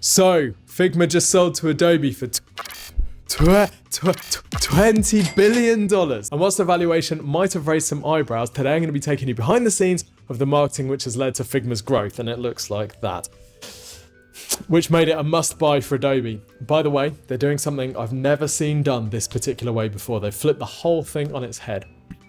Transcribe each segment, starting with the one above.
So, Figma just sold to Adobe for $20 billion. And whilst the valuation might have raised some eyebrows, today I'm going to be taking you behind the scenes of the marketing which has led to Figma's growth, and it looks like that. Which made it a must-buy for Adobe. By the way, they're doing something I've never seen done this particular way before. They've flipped the whole thing on its head,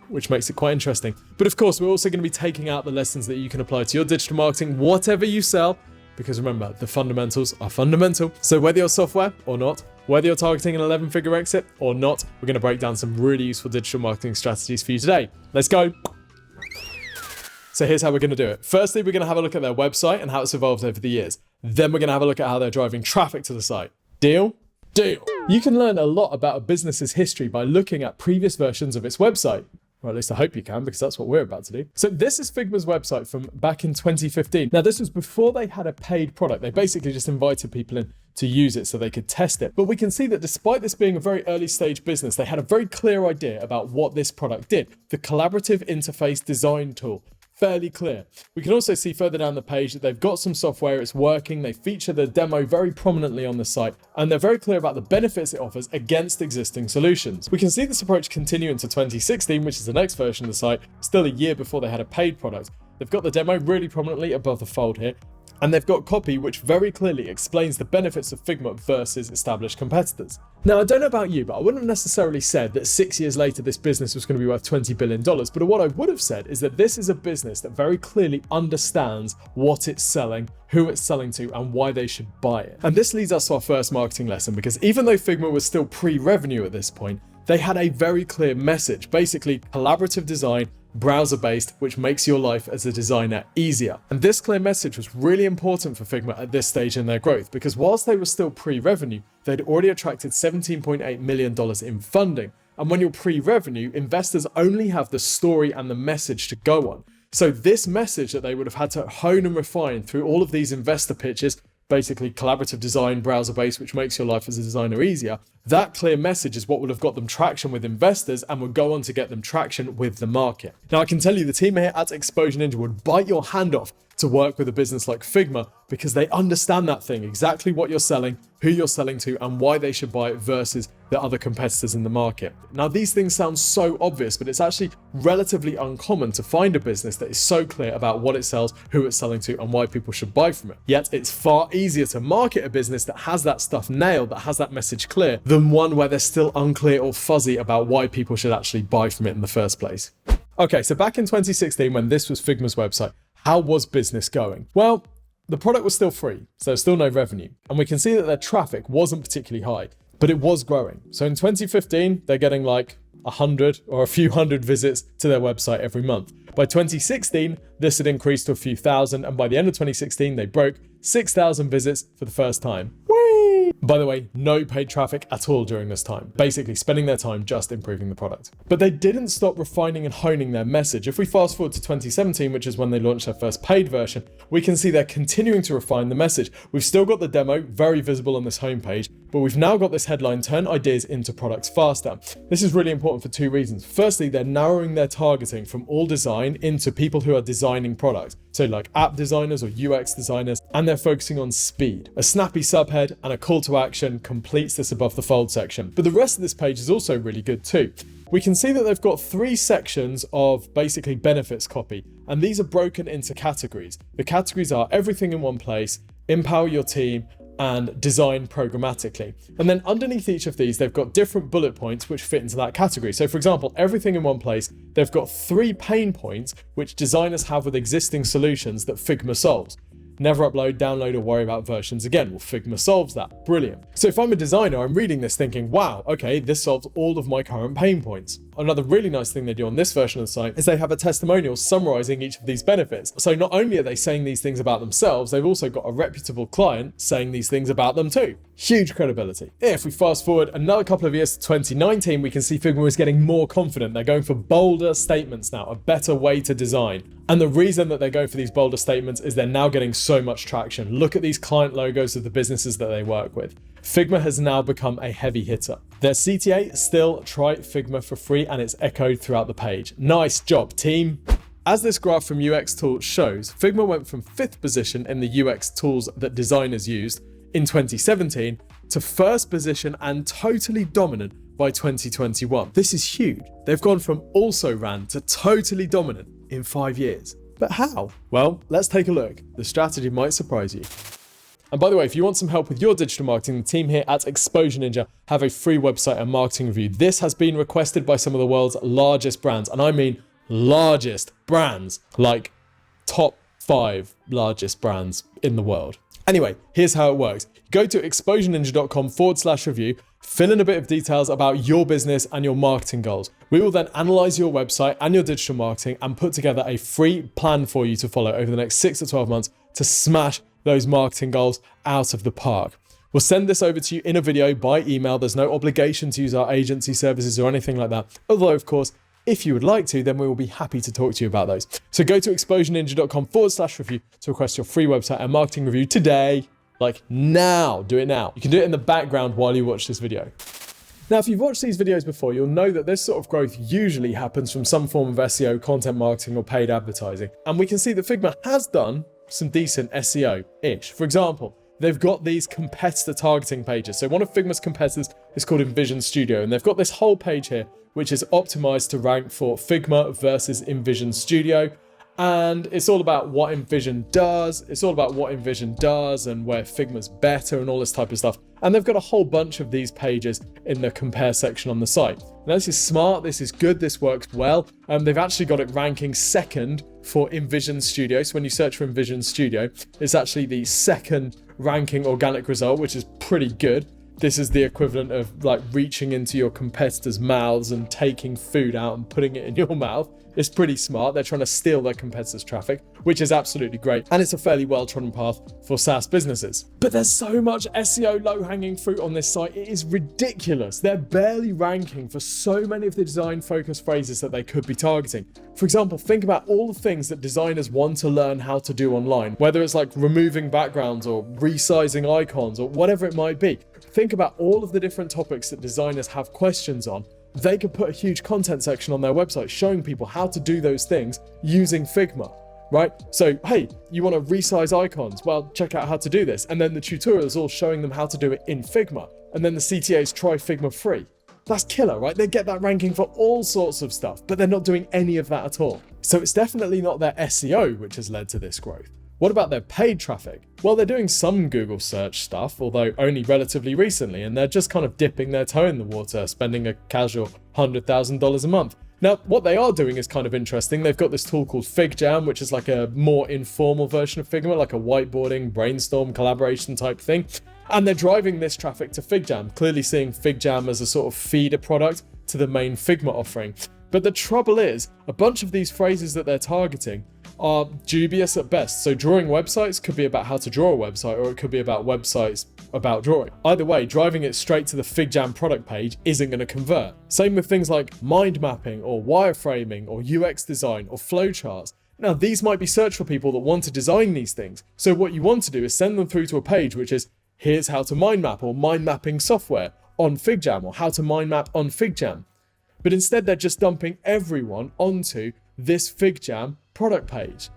which makes it quite interesting. But of course, we're also going to be taking out the lessons that you can apply to your digital marketing, whatever you sell, because remember, the fundamentals are fundamental. So whether you're software or not, whether you're targeting an 11-figure exit or not, we're going to break down some really useful digital marketing strategies for you today. Let's go. So here's how we're going to do it. Firstly, we're going to have a look at their website and how it's evolved over the years. Then we're going to have a look at how they're driving traffic to the site. Deal? Deal. You can learn a lot about a business's history by looking at previous versions of its website. Or at least I hope you can, because that's what we're about to do. So this is Figma's website from back in 2015. Now this was before they had a paid product. They basically just invited people in to use it so they could test it. But we can see that despite this being a very early stage business, they had a very clear idea about what this product did. The collaborative interface design tool. Fairly clear. We can also see further down the page that they've got some software, it's working, they feature the demo very prominently on the site, and they're very clear about the benefits it offers against existing solutions. We can see this approach continue into 2016, which is the next version of the site, still a year before they had a paid product. They've got the demo really prominently above the fold here, and they've got copy which very clearly explains the benefits of Figma versus established competitors. Now, I don't know about you, but I wouldn't have necessarily said that 6 years later this business was going to be worth $20 billion, but what I would have said is that this is a business that very clearly understands what it's selling, who it's selling to, and why they should buy it. And this leads us to our first marketing lesson, because even though Figma was still pre-revenue at this point, they had a very clear message, basically collaborative design, browser-based, which makes your life as a designer easier. And this clear message was really important for Figma at this stage in their growth, because whilst they were still pre-revenue, they'd already attracted $17.8 million in funding. And when you're pre-revenue, investors only have the story and the message to go on. So this message that they would have had to hone and refine through all of these investor pitches, basically collaborative design, browser-based, which makes your life as a designer easier, that clear message is what would have got them traction with investors and would go on to get them traction with the market. Now, I can tell you the team here at Exposure Ninja would bite your hand off to work with a business like Figma, because they understand that thing, exactly what you're selling, who you're selling to, and why they should buy it versus the other competitors in the market. Now, these things sound so obvious, but it's actually relatively uncommon to find a business that is so clear about what it sells, who it's selling to, and why people should buy from it. Yet it's far easier to market a business that has that stuff nailed, that has that message clear, than one where they're still unclear or fuzzy about why people should actually buy from it in the first place. Okay, so back in 2016, when this was Figma's website, how was business going? Well, the product was still free, so still no revenue. And we can see that their traffic wasn't particularly high, but it was growing. So in 2015, they're getting like 100 or a few hundred visits to their website every month. By 2016, this had increased to a few thousand, and by the end of 2016, they broke 6,000 visits for the first time. Whee! By the way, no paid traffic at all during this time, basically spending their time just improving the product. But they didn't stop refining and honing their message. If we fast forward to 2017, which is when they launched their first paid version, we can see they're continuing to refine the message. We've still got the demo very visible on this homepage, but we've now got this headline, turn ideas into products faster. This is really important for two reasons. Firstly, they're narrowing their targeting from all design into people who are designing products. So like app designers or UX designers, and they're focusing on speed. A snappy subhead and a call to action completes this above the fold section. But the rest of this page is also really good too. We can see that they've got 3 sections of basically benefits copy, and these are broken into categories. The categories are everything in one place, empower your team, and design programmatically. And then underneath each of these, they've got different bullet points which fit into that category. So for example, everything in one place, they've got 3 pain points which designers have with existing solutions that Figma solves. Never upload, download, or worry about versions again. Well, Figma solves that. Brilliant. So if I'm a designer, I'm reading this thinking, wow, okay, this solves all of my current pain points. Another really nice thing they do on this version of the site is they have a testimonial summarizing each of these benefits. So not only are they saying these things about themselves, they've also got a reputable client saying these things about them too. Huge credibility. If we fast forward another couple of years to 2019, we can see Figma is getting more confident. They're going for bolder statements now, a better way to design. And the reason that they're going for these bolder statements is they're now getting so much traction. Look at these client logos of the businesses that they work with. Figma has now become a heavy hitter. Their CTA, still try Figma for free, and it's echoed throughout the page. Nice job, team. As this graph from UX Tools shows, Figma went from 5th position in the UX tools that designers used in 2017 to first position and totally dominant by 2021. This is huge. They've gone from also ran to totally dominant in 5 years. But how? Well, let's take a look. The strategy might surprise you. And by the way, if you want some help with your digital marketing, the team here at Exposure Ninja have a free website and marketing review. This has been requested by some of the world's largest brands, and I mean largest brands, like top 5 largest brands in the world. Anyway, here's how it works. Go to exposureninja.com/review, fill in a bit of details about your business and your marketing goals. We will then analyze your website and your digital marketing and put together a free plan for you to follow over the next 6 to 12 months to smash those marketing goals out of the park. We'll send this over to you in a video by email. There's no obligation to use our agency services or anything like that. Although, of course, if you would like to, then we will be happy to talk to you about those. So go to exposureninja.com/review to request your free website and marketing review today. Like now, do it now. You can do it in the background while you watch this video. Now, if you've watched these videos before, you'll know that this sort of growth usually happens from some form of SEO, content marketing, or paid advertising. And we can see that Figma has done some decent SEO-ish. For example, they've got these competitor targeting pages. So one of Figma's competitors is called InVision Studio, and they've got this whole page here, which is optimized to rank for Figma versus InVision Studio. And it's all about what InVision does. It's all about what InVision does and where Figma's better and all this type of stuff. And they've got a whole bunch of these pages in the compare section on the site. Now, this is smart, this is good, this works well. They've actually got it ranking second for InVision Studio. So when you search for InVision Studio, it's actually the second ranking organic result, which is pretty good. This is the equivalent of like reaching into your competitors' mouths and taking food out and putting it in your mouth. It's pretty smart. They're trying to steal their competitors' traffic, which is absolutely great. And it's a fairly well-trodden path for SaaS businesses. But there's so much SEO low-hanging fruit on this site. It is ridiculous. They're barely ranking for so many of the design-focused phrases that they could be targeting. For example, think about all the things that designers want to learn how to do online, whether it's like removing backgrounds or resizing icons or whatever it might be. Think about all of the different topics that designers have questions on. They could put a huge content section on their website showing people how to do those things using Figma, right? So, hey, you want to resize icons? Well, check out how to do this. And then the tutorials all showing them how to do it in Figma. And then the CTAs try Figma free. That's killer, right? They get that ranking for all sorts of stuff, but they're not doing any of that at all. So it's definitely not their SEO which has led to this growth. What about their paid traffic? Well, they're doing some Google search stuff, although only relatively recently, and they're just kind of dipping their toe in the water, spending a casual $100,000 a month. Now, what they are doing is kind of interesting. They've got this tool called FigJam, which is like a more informal version of Figma, like a whiteboarding, brainstorm, collaboration type thing. And they're driving this traffic to FigJam, clearly seeing FigJam as a sort of feeder product to the main Figma offering. But the trouble is, a bunch of these phrases that they're targeting are dubious at best. So drawing websites could be about how to draw a website, or it could be about websites about drawing. Either way, driving it straight to the FigJam product page isn't going to convert. Same with things like mind mapping or wireframing or UX design or flowcharts. Now, these might be searched for people that want to design these things. So what you want to do is send them through to a page which is, here's how to mind map or mind mapping software on FigJam, or how to mind map on FigJam. But instead, they're just dumping everyone onto this FigJam product page.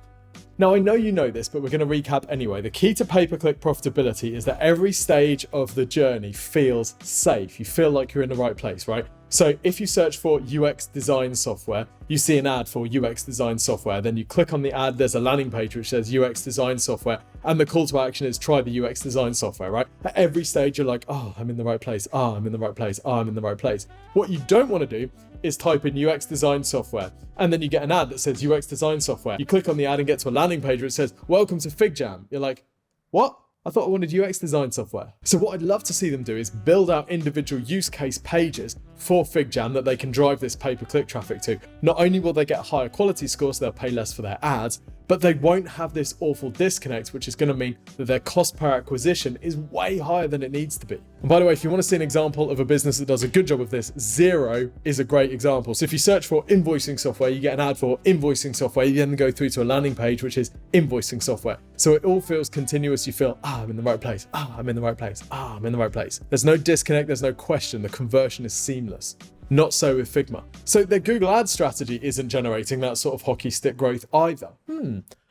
Now, I know you know this, but we're going to recap anyway. The key to pay-per-click profitability is that every stage of the journey feels safe. You feel like you're in the right place, right? So if you search for UX design software, you see an ad for UX design software, then you click on the ad, there's a landing page which says UX design software, and the call to action is try the UX design software, right? At every stage, you're like, oh, I'm in the right place. Oh, I'm in the right place. Oh, I'm in the right place. What you don't want to do is type in UX design software, and then you get an ad that says UX design software. You click on the ad and get to a landing page where it says, welcome to FigJam. You're like, what? I thought I wanted UX design software. So what I'd love to see them do is build out individual use case pages for FigJam that they can drive this pay-per-click traffic to. Not only will they get a higher quality score, so they'll pay less for their ads, but they won't have this awful disconnect, which is going to mean that their cost per acquisition is way higher than it needs to be. And by the way, if you want to see an example of a business that does a good job of this, Xero is a great example. So if you search for invoicing software, you get an ad for invoicing software. You then go through to a landing page, which is invoicing software. So it all feels continuous. You feel, I'm in the right place. I'm in the right place. I'm in the right place. There's no disconnect. There's no question. The conversion is seamless. Not so with Figma. So their Google Ads strategy isn't generating that sort of hockey stick growth either.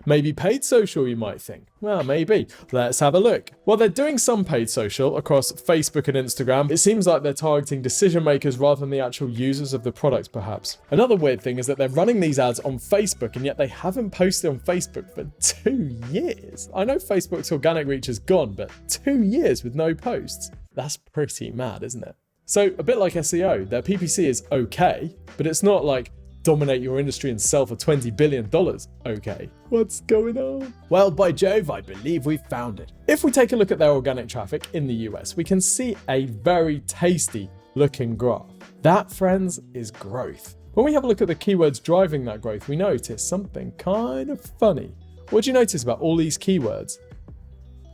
Maybe paid social, you might think. Well, maybe. Let's have a look. While they're doing some paid social across Facebook and Instagram, it seems like they're targeting decision makers rather than the actual users of the product, perhaps. Another weird thing is that they're running these ads on Facebook, and yet they haven't posted on Facebook for 2 years. I know Facebook's organic reach is gone, but 2 years with no posts? That's pretty mad, isn't it? So a bit like SEO, their PPC is okay, but it's not like dominate your industry and sell for $20 billion. Okay, what's going on? Well, by Jove, I believe we've found it. If we take a look at their organic traffic in the US, we can see a very tasty looking graph. That, friends, is growth. When we have a look at the keywords driving that growth, we notice something kind of funny. What do you notice about all these keywords?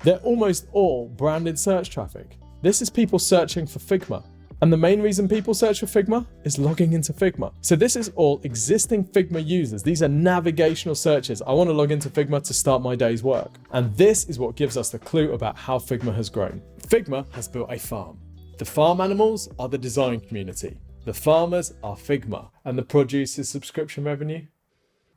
They're almost all branded search traffic. This is people searching for Figma. And the main reason people search for Figma is logging into Figma. So this is all existing Figma users. These are navigational searches. I want to log into Figma to start my day's work. And this is what gives us the clue about how Figma has grown. Figma has built a farm. The farm animals are the design community. The farmers are Figma. And the produce is subscription revenue.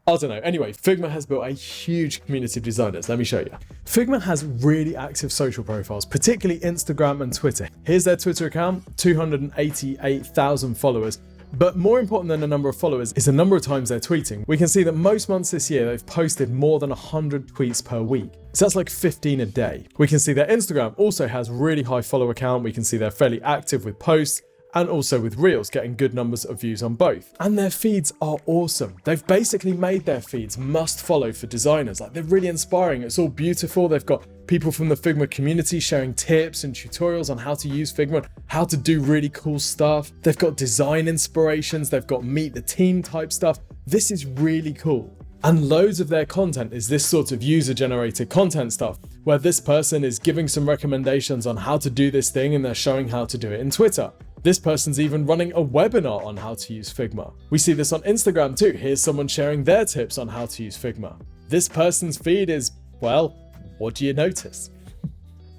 I don't know. Anyway, Figma has built a huge community of designers. Let me show you. Figma has really active social profiles, particularly Instagram and Twitter. Here's their Twitter account, 288,000 followers. But more important than the number of followers is the number of times they're tweeting. We can see that most months this year, they've posted more than 100 tweets per week. So that's like 15 a day. We can see their Instagram also has really high follower count. We can see they're fairly active with posts, and also with Reels, getting good numbers of views on both. And their feeds are awesome. They've basically made their feeds must follow for designers. Like, they're really inspiring. It's all beautiful. They've got people from the Figma community sharing tips and tutorials on how to use Figma, how to do really cool stuff. They've got design inspirations. They've got meet the team type stuff. This is really cool. And loads of their content is this sort of user-generated content stuff, where this person is giving some recommendations on how to do this thing and they're showing how to do it in Twitter. This person's even running a webinar on how to use Figma. We see this on Instagram too. Here's someone sharing their tips on how to use Figma. This person's feed is, well, what do you notice?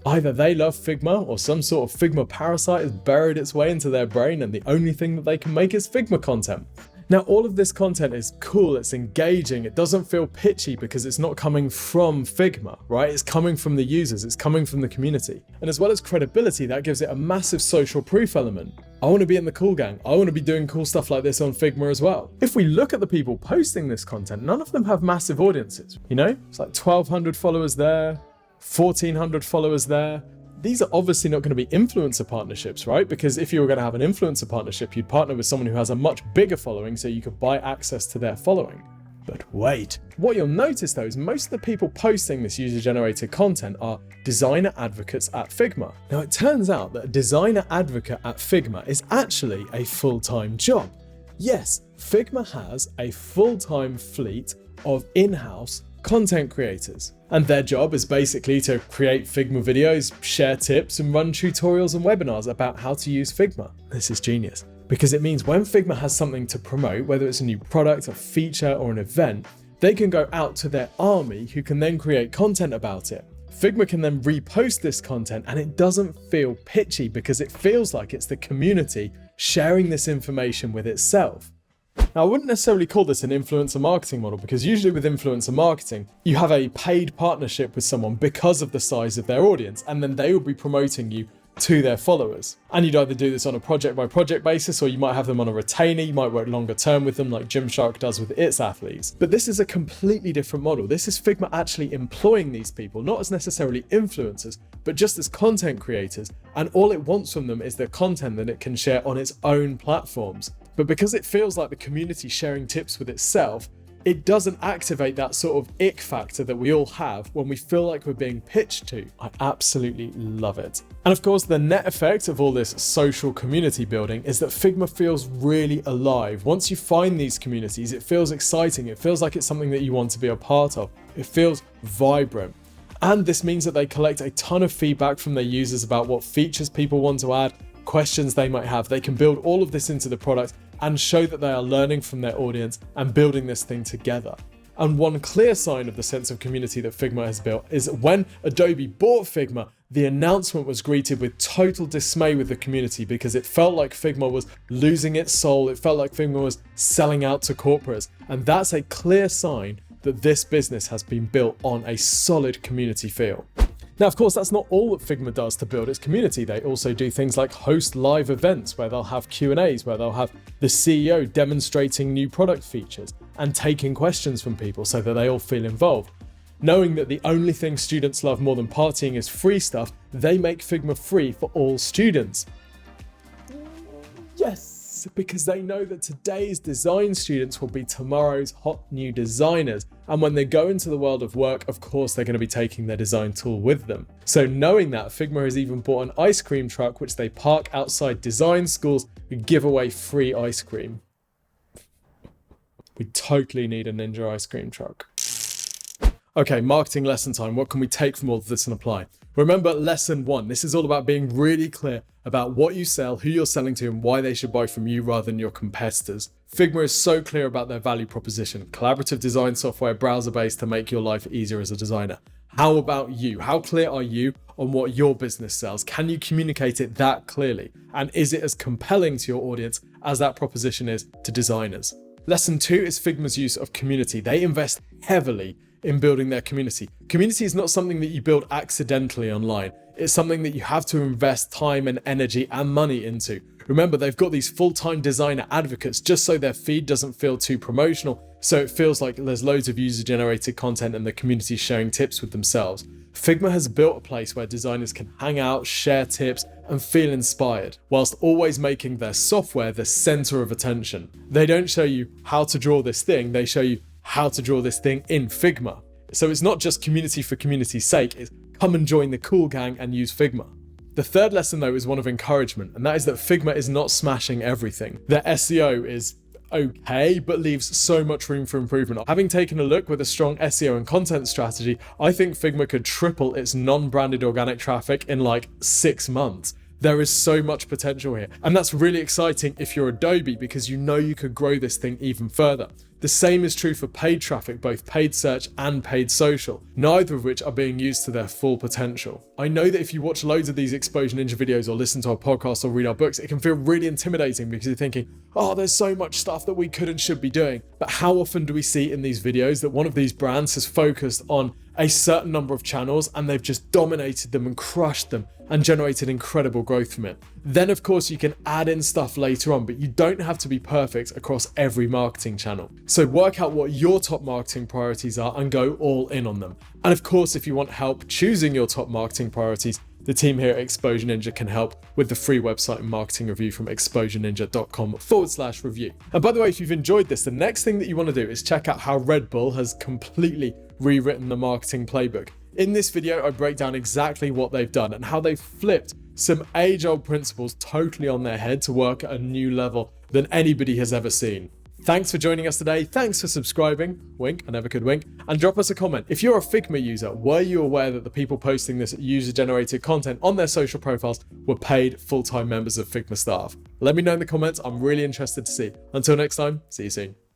Either they love Figma or some sort of Figma parasite has buried its way into their brain and the only thing that they can make is Figma content. Now, all of this content is cool, it's engaging, it doesn't feel pitchy because it's not coming from Figma, right? It's coming from the users, it's coming from the community. And as well as credibility, that gives it a massive social proof element. I want to be in the cool gang. I want to be doing cool stuff like this on Figma as well. If we look at the people posting this content, none of them have massive audiences. You know, it's like 1,200 followers there, 1,400 followers there. These are obviously not going to be influencer partnerships, right? Because if you were going to have an influencer partnership, you'd partner with someone who has a much bigger following so you could buy access to their following. But wait, what you'll notice though is most of the people posting this user-generated content are designer advocates at Figma. Now, it turns out that a designer advocate at Figma is actually a full-time job. Yes, Figma has a full-time fleet of in-house content creators. And their job is basically to create Figma videos, share tips, and run tutorials and webinars about how to use Figma. This is genius, because it means when Figma has something to promote, whether it's a new product, a feature, or an event, they can go out to their army who can then create content about it. Figma can then repost this content and it doesn't feel pitchy because it feels like it's the community sharing this information with itself. Now, I wouldn't necessarily call this an influencer marketing model because usually with influencer marketing, you have a paid partnership with someone because of the size of their audience, and then they will be promoting you to their followers. And you'd either do this on a project by project basis, or you might have them on a retainer, you might work longer term with them like Gymshark does with its athletes. But this is a completely different model. This is Figma actually employing these people, not as necessarily influencers, but just as content creators. And all it wants from them is the content that it can share on its own platforms. But because it feels like the community sharing tips with itself, it doesn't activate that sort of ick factor that we all have when we feel like we're being pitched to. I absolutely love it. And of course, the net effect of all this social community building is that Figma feels really alive. Once you find these communities, it feels exciting. It feels like it's something that you want to be a part of. It feels vibrant. And this means that they collect a ton of feedback from their users about what features people want to add, questions they might have. They can build all of this into the product and show that they are learning from their audience and building this thing together. And one clear sign of the sense of community that Figma has built is when Adobe bought Figma, the announcement was greeted with total dismay with the community because it felt like Figma was losing its soul. It felt like Figma was selling out to corporates. And that's a clear sign that this business has been built on a solid community feel. Now, of course, that's not all that Figma does to build its community. They also do things like host live events where they'll have Q&As, where they'll have the CEO demonstrating new product features and taking questions from people so that they all feel involved. Knowing that the only thing students love more than partying is free stuff, they make Figma free for all students. Yes, because they know that today's design students will be tomorrow's hot new designers. And when they go into the world of work, of course, they're going to be taking their design tool with them. So knowing that, Figma has even bought an ice cream truck, which they park outside design schools and give away free ice cream. We totally need a ninja ice cream truck. Okay, marketing lesson time. What can we take from all of this and apply? Remember lesson 1. This is all about being really clear about what you sell, who you're selling to, and why they should buy from you rather than your competitors. Figma is so clear about their value proposition. Collaborative design software, browser-based to make your life easier as a designer. How about you? How clear are you on what your business sells? Can you communicate it that clearly? And is it as compelling to your audience as that proposition is to designers? Lesson 2 is Figma's use of community. They invest heavily in building their community. Community is not something that you build accidentally online. It's something that you have to invest time and energy and money into. Remember, they've got these full-time designer advocates just so their feed doesn't feel too promotional, so it feels like there's loads of user-generated content and the community sharing tips with themselves. Figma has built a place where designers can hang out, share tips, and feel inspired, whilst always making their software the center of attention. They don't show you how to draw this thing, they show you how to draw this thing in Figma. So it's not just community for community's sake, it's come and join the cool gang and use Figma. The third lesson though is one of encouragement, and that is that Figma is not smashing everything. Their SEO is okay, but leaves so much room for improvement. Having taken a look with a strong SEO and content strategy, I think Figma could triple its non-branded organic traffic in like 6 months. There is so much potential here. And that's really exciting if you're Adobe, because you know you could grow this thing even further. The same is true for paid traffic, both paid search and paid social, neither of which are being used to their full potential. I know that if you watch loads of these Exposure Ninja videos or listen to our podcasts or read our books, it can feel really intimidating because you're thinking, oh, there's so much stuff that we could and should be doing. But how often do we see in these videos that one of these brands has focused on a certain number of channels and they've just dominated them and crushed them and generated incredible growth from it? Then of course you can add in stuff later on, but you don't have to be perfect across every marketing channel. So work out what your top marketing priorities are and go all in on them. And of course, if you want help choosing your top marketing priorities, the team here at Exposure Ninja can help with the free website and marketing review from exposureninja.com/review. And by the way, if you've enjoyed this, the next thing that you want to do is check out how Red Bull has completely rewritten the marketing playbook. In this video, I break down exactly what they've done and how they've flipped some age-old principles totally on their head to work at a new level than anybody has ever seen. Thanks for joining us today. Thanks for subscribing. Wink, I never could wink. And drop us a comment. If you're a Figma user, were you aware that the people posting this user-generated content on their social profiles were paid full-time members of Figma staff? Let me know in the comments. I'm really interested to see. Until next time, see you soon.